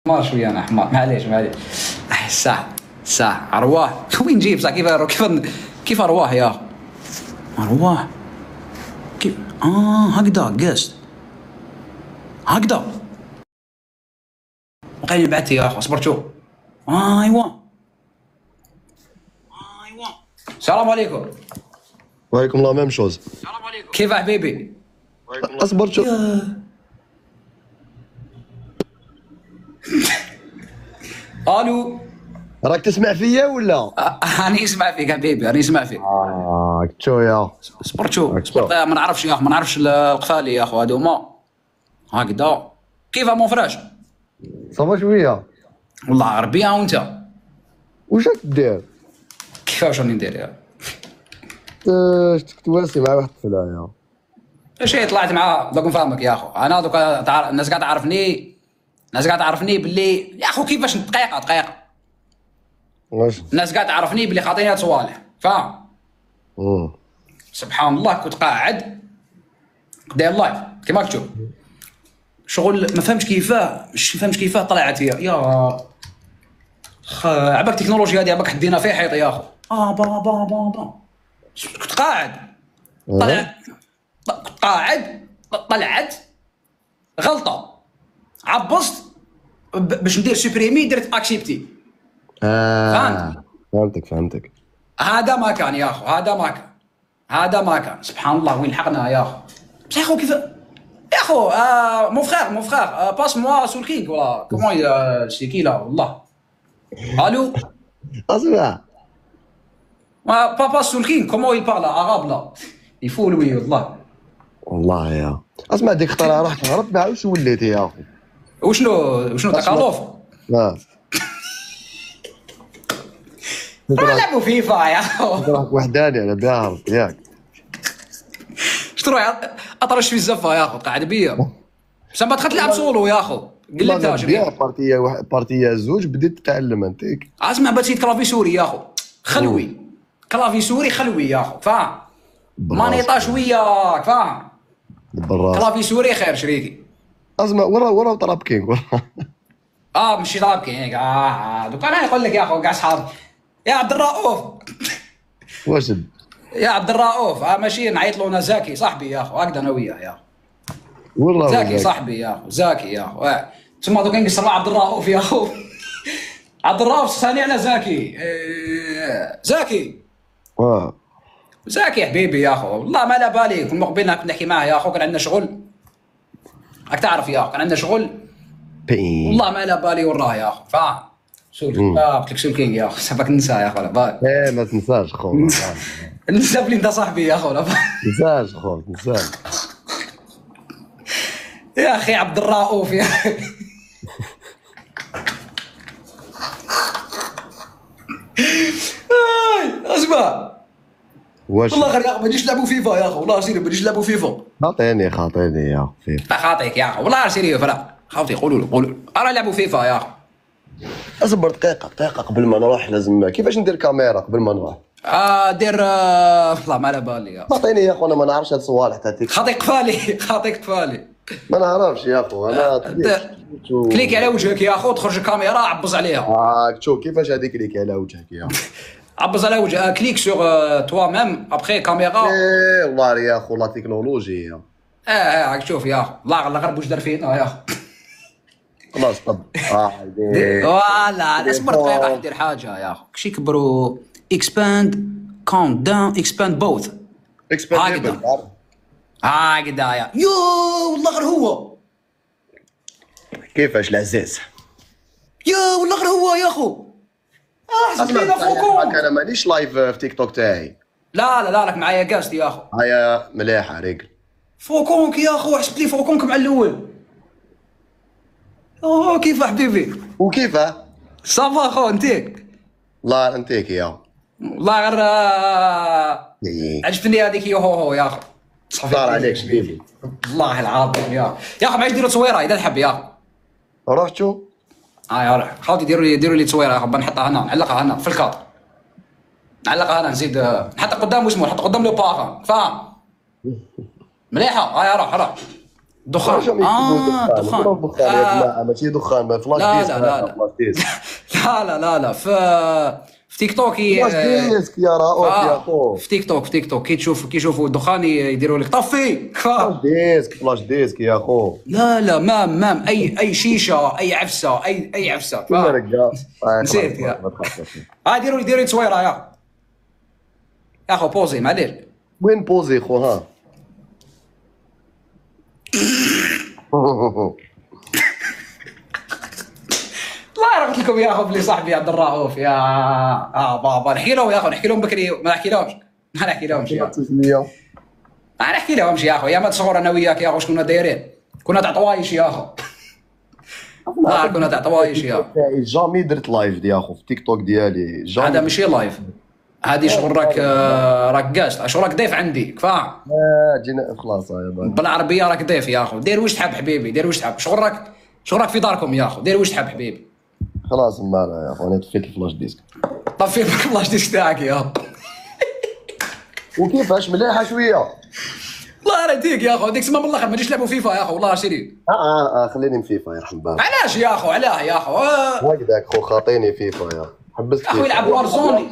حمار شويه انا حمار معليش صح ارواح وين نجيب صح كيف ارواح يا اخو ارواح كيف هكذا قست هكذا وقايل بعتي يا اخو اصبر شوف ايوا السلام عليكم. وعليكم الله ميم شوز. السلام عليكم. كيف حبيبي؟ اصبر شوف. الو راك تسمع فيا ولا؟ راني اسمع فيك حبيبي راني اسمع فيك. شو يا صبر شوف ما نعرفش يا اخو ما نعرفش القفالي يا اخو هادوما هكذا. كيف مون فراش؟ صافا شويه والله عربيه وانت واش راك دير؟ كيفاش راني ندير يا شفتك تواسي مع واحد الفلايه شي طلعت معاه دوك نفهمك يا اخو انا دوك الناس قاعد تعرفني باللي يا اخو كيفاش دقيقه واش الناس قاعد تعرفني باللي خاطيني هاد صوالح فاهم. سبحان الله كنت قاعد داير لايف كيما راك تشوف شغل ما فهمتش كيفاه طلعت هي يا عباك التكنولوجيا هذه عباك حدينا فيها حيط يا اخو با كنت قاعد طلعت غلطه عبصت باش ندير سوبريمي درت اكسبتي. فهمتك. هذا ما كان يا اخو هذا ما كان سبحان الله وين لحقنا يا اخو. بصح يا اخو كيف يا اخو مون فخار باس موا سول كينغ ولا كومون سي لا والله. الو اسمع بابا سول كينغ كومون يل بارلا عرب لا يفول وي والله يا اسمع ديك الخطره رحت هربت معاه واش وليتي يا اخو وشنو تكالوف لعبوا فيفا يا اخو راك وحداني انا باهر ياك شتو روح اطرش في الزفه يا اخو قاعد بيا بس ما دخلت تلعب سولو يا اخو قلتها شري بارتيه زوج بديت تتعلم انتيك اسمع باتيت كلافي سوري يا اخو خلوي كلافي سوري خلوي يا اخو فاهم مانيطاش وياك فاهم كلافي سوري خير شريكي. اسمع ورا طراب كينغ ورا مشي طراب كينغ دوك انا نقول لك يا اخو كاع صحاب يا عبد الرؤوف واش يا عبد الرؤوف ماشي نعيط له انا زاكي صاحبي يا اخو هكذا انا وياه يا اخو والله زاكي صاحبي يا اخو زاكي يا اخو تسمى دوك نقصر عبد الرؤوف يا اخو عبد الرؤوف ثاني على زاكي زاكي زاكي حبيبي يا اخو والله ما لا بالي كنا قبيلنا كنت نحكي معاه يا اخو كان عندنا شغل راك تعرف يا اخو كان عندنا شغل والله ما لا بالي وراه يا اخو فاهم قلت لك سول كينغ يا اخو سبك ننسى يا اخو لا بالي ما تنساش خو ننسى بلي انت صاحبي يا اخو لا تنساش خو تنساش يا اخي عبد الرؤوف يا اخي اسمع واش والله غير يا اخو ما نجيش نلعبوا فيفا يا اخو والله سيري ما نجيش نلعبوا فيفا خاطيني يا فيفا خاطيك يا اخو والله سيري فلا خاوتي قولوا له راه نلعبوا فيفا يا اخو. اصبر دقيقه قبل ما نروح لازم كيفاش ندير كاميرا قبل ما نروح دير والله ما على بالي خاطيني يا اخو انا ما نعرفش هاد الصوالح تاعتك خاطيك قفالي ما نعرفش يا اخو انا كليك على وجهك يا اخو تخرج الكاميرا عبز عليها شوف كيفاش هذيك كليك على وجهك يا عبز على وجهك كليك سوغ توا ميم ابخي كاميرا والله يا اخو لا تكنولوجيا راك شوف يا اخو الله غير واش دار فينا يا اخو خلاص طب فوالا اصبر دقيقه دير حاجه يا اخو كشي كبروا اكسباند كاونت داون اكسباند بوث هكذا يا والله غير هو كيفاش العزاز والله غير هو يا اخو حسبينا فوقهم انا مانيش لايف في تيك توك تاعي لا راك معايا كاست يا اخو هيا مليحه ريقل فوكونك يا اخو حسبت لي فوكونك مع الاول كيف حبيبي وكيفاه صافا اخو انتيك الله انتيك يا والله غير عجبتني هذيك يوهو يا اخو صار عليك حبيبي والله العظيم يا اخو معليش ديروا تصويره اذا تحب يا اخو روح شوف يا روح خاوتي ديروا لي تصويره يا اخو بنحطها هنا نعلقها هنا في الكادر نعلقها هنا نزيد نحط قدام واسمه نحط قدام لو باغ فاهم مليحه يا روح دخان واش راهم يكتبوا دخان؟ دخان يقولوا دخان يا جماعه، ماشي دخان، ما فلاش لا ديسك، لا لا لا فلاش ديسك. لا في تيك توك فلاش ديسك يا رؤوف يا خو. في تيك توك كيشوفوا الدخان يديروا لك طفي. فلاش ديسك، فلاش ديسك يا خو. لا مام اي شيشه، اي عفسه، اي عفسه. كنا رجال. نسيت يا ديروا لي تصويره يا خو بوزي معليش. وين بوزي خو ها؟ والله قلت لكم يا اخو بلي صاحبي عبد الرؤوف يا بابا نحكي لهم يا اخو، نحكي لهم بكري ما نحكي لهمش يا ما نحكي لهمش يا اخو. يا ما تصور انا وياك يا اخو شكون دايرين، كنا تاع طوايش يا اخو. كنا تاع طوايش يا اخو. جامي درت لايف يا اخو في تيك توك ديالي. هذا ماشي لايف، هذه شغل راك قاش شغل راك ضيف عندي فاهم. جينا خلاص بالعربيه راك ضيف يا اخو. دير واش تحب حبيبي، دير واش تحب. شغل راك في داركم يا اخو، دير واش تحب حبيبي. خلاص مالا يا اخو، انا طفيت الفلاش ديسك. طفي الفلاش ديسك تاعك يا اخو. وكيفاش مليحه شويه. الله يرضيك يا اخو، ديك سما من الاخر ما تجيش نلعبوا فيفا يا اخو والله شريك. خليني فيفا يرحم بالك. علاش يا اخو علاه يا اخو؟ هكذاك خو خاطيني فيفا يا حبست اخو يلعب وارزون.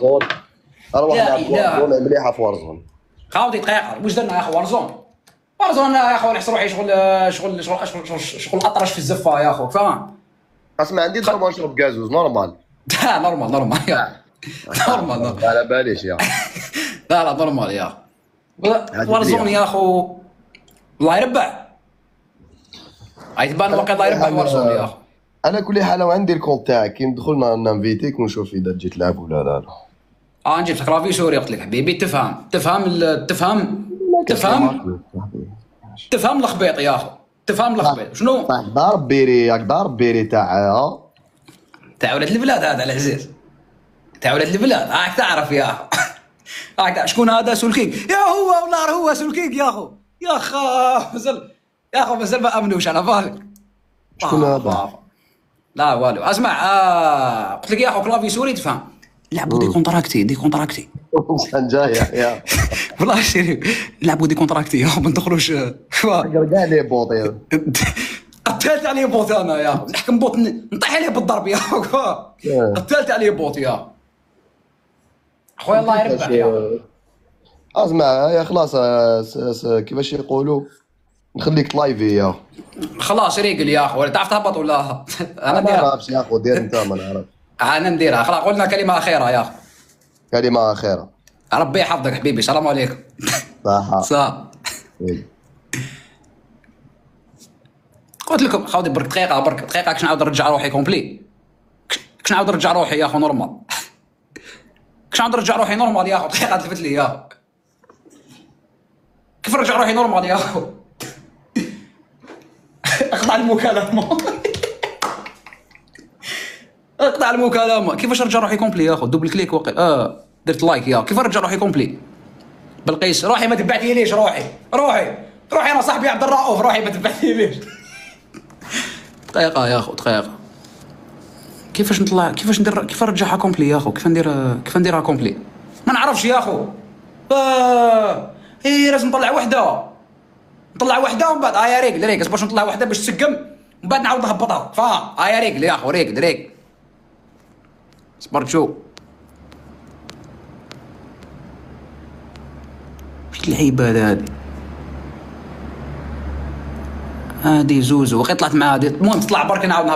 اروح نلعب وارزون مليحه في وارزون. خاوتي دقيقه واش درنا يا اخو وارزون يا اخو نحس روحي شغل اطرش في الزفه يا اخو فاهم. اسمع عندي ضربه نشرب كازوز نورمال. لا نورمال يا نورمال. على باليش يا لا نورمال يا وارزون يا اخو. الله يربح تبان واقع الله يربح وارزون يا اخو. على كل حال عندي الكونت تاعك كي ندخل نانفيتيك ونشوف اذا تجي تلعب ولا لا. نجيب لك رافي سوري قلت لك حبيبي تفهم الخبيط يا اخو، تفهم الخبيط شنو؟ ضارب بيري تاع ولاد البلاد هذا العزيز، تاع ولاد البلاد راك تعرف يا اخو. شكون هذا؟ سولكيك يا هو والله هو سولكيك يا اخو. يا اخو مازال ما امنوش على بالك. شكون هذا؟ لا والو اسمع قلت لك يا اخو كلافي سوري تفهم. لعبوا دي كونتراكتي شحال جايه يا والله شريف. لعبوا دي كونتراكتي يا ما ندخلوش كاع لي بوط يا قتلت عليه بوط انا يا نحكم بوط نطيح عليه بالضرب يا قتلت عليه بوط يا خويا الله يربح يا. اسمع يا خلاص كيفاش يقولوا نخليك لايفي يا خلاص ريقل يا اخو. تعرف تهبط ولا انا ما نعرفش يا اخو. دير انت ما نعرف. انا نديرها خلاص. قلنا كلمه اخيره يا اخو. كلمه اخيره. ربي يحفظك حبيبي. السلام عليكم. صح قلت لكم خاوتي برك دقيقه كش نعاود نرجع روحي كومبلي. كش نعاود نرجع روحي يا اخو نورمال. كش نعاود نرجع روحي نورمال يا اخو. دقيقه تلفت لي يا اخو. كيف نرجع روحي نورمال يا اخو؟ اقطع المكالمه. اقطع المكالمه. كيفاش نرجع روحي كومبلي يا اخو؟ دوبل كليك درت لايك يا كيف نرجع روحي كومبلي؟ بالقيس روحي ما تبعتيليش. روحي انا صاحبي عبد الرؤوف. روحي ما تبعتيليش. دقيقه يا اخو دقيقه. كيفاش نطلع كيف نرجعها كومبلي يا اخو؟ كيف نديرها كومبلي؟ ما نعرفش يا اخو. لازم نطلع وحده ومن بعد يا ريقل باش نطلع وحده باش تسقم ومن بعد نعاود نهبطها فاهم. يا ريقل يا اخو ريقل صبر شو وش العيبه هذه زوزو وقت طلعت مع هذه. المهم تطلع برك نعاود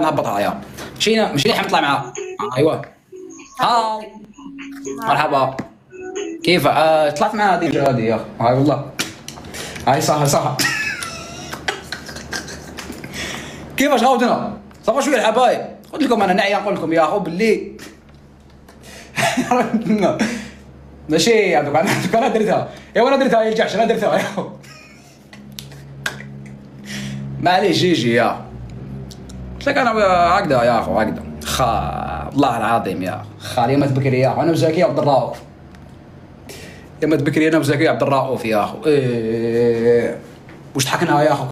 نهبطها يا مشينا حنطلع معها. ايوا هاي مرحبا كيف طلعت مع هذه يا اخي. هاي والله هاي صح كيفاش غاوتنا صافا شويه الحبايب. قلت لكم انا نعيا نقول لكم يا اخو باللي ماشي هذوك انا درتها انا درتها يا الجحش. انا درتها يا اخو معليش جيجي يا قلت لك انا هكذا يا اخو هكذا. والله العظيم يا اخو يا مات بكري يا اخو. انا وزكي عبد الرؤوف يا مات بكري. انا وزكي عبد الرؤوف يا اخو. واش ضحكنا يا اخو.